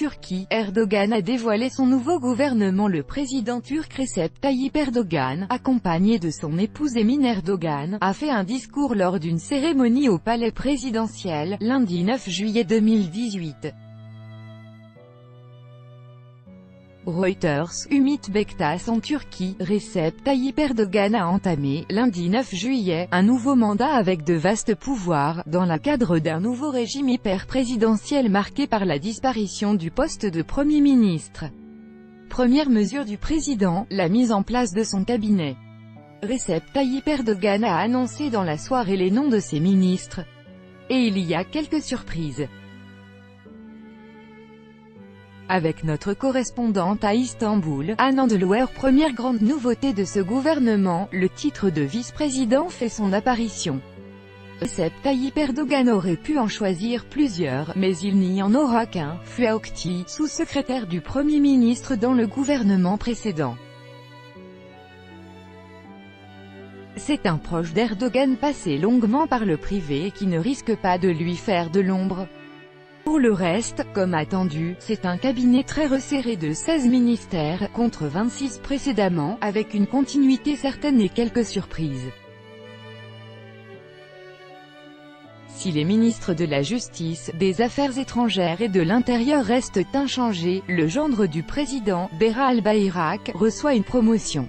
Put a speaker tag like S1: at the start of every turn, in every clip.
S1: Turquie, Erdogan a dévoilé son nouveau gouvernement. Le président turc Recep Tayyip Erdogan, accompagné de son épouse Emine Erdogan, a fait un discours lors d'une cérémonie au palais présidentiel, lundi 9 juillet 2018. Reuters, Ümit Bektaş. En Turquie, Recep Tayyip Erdogan a entamé, lundi 9 juillet, un nouveau mandat avec de vastes pouvoirs, dans le cadre d'un nouveau régime hyper-présidentiel marqué par la disparition du poste de Premier ministre. Première mesure du président, la mise en place de son cabinet. Recep Tayyip Erdogan a annoncé dans la soirée les noms de ses ministres. Et il y a quelques surprises. Avec notre correspondante à Istanbul, Anne Andelouer. Première grande nouveauté de ce gouvernement, le titre de vice-président fait son apparition. Recep Tayyip Erdogan aurait pu en choisir plusieurs, mais il n'y en aura qu'un, Fuat Oktay, sous-secrétaire du Premier ministre dans le gouvernement précédent. C'est un proche d'Erdogan passé longuement par le privé et qui ne risque pas de lui faire de l'ombre. Pour le reste, comme attendu, c'est un cabinet très resserré de 16 ministères, contre 26 précédemment, avec une continuité certaine et quelques surprises. Si les ministres de la Justice, des Affaires étrangères et de l'Intérieur restent inchangés, le gendre du président, Berat Albayrak, reçoit une promotion.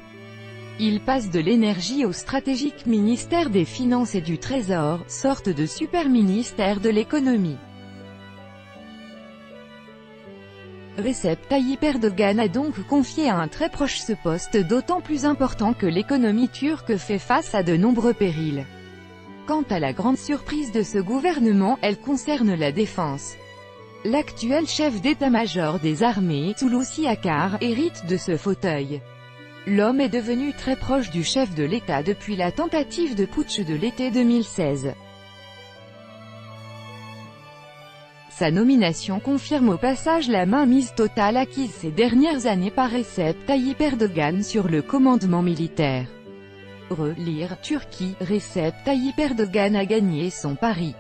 S1: Il passe de l'énergie au stratégique ministère des Finances et du Trésor, sorte de super-ministère de l'économie. Recep Tayyip Erdogan a donc confié à un très proche ce poste d'autant plus important que l'économie turque fait face à de nombreux périls. Quant à la grande surprise de ce gouvernement, elle concerne la défense. L'actuel chef d'état-major des armées, Hulusi Akar, hérite de ce fauteuil. L'homme est devenu très proche du chef de l'État depuis la tentative de putsch de l'été 2016. Sa nomination confirme au passage la mainmise totale acquise ces dernières années par Recep Tayyip Erdogan sur le commandement militaire. Relire, Turquie, Recep Tayyip Erdogan a gagné son pari.